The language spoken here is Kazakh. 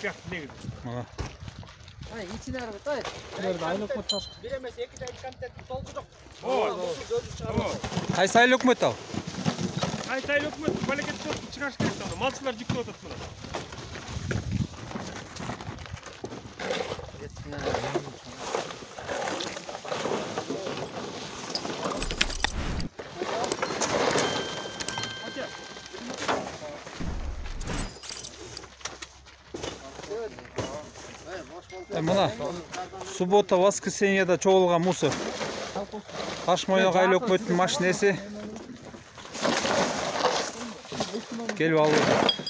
сияқты негізі. İçine araba dayı. Nerede aynı koçak. Bir emesi 2 tane kontent doldurup. Qaysi айлық өкмөт ал? Қайсай өкімет мемлекет болсын шығарыш керек оны. Малшылар жүктеп отырды мұны. Мына суббота, воскресеньеда чогулган мусор. Ташмойнок айлы өкмөттүн машинеси келип алып.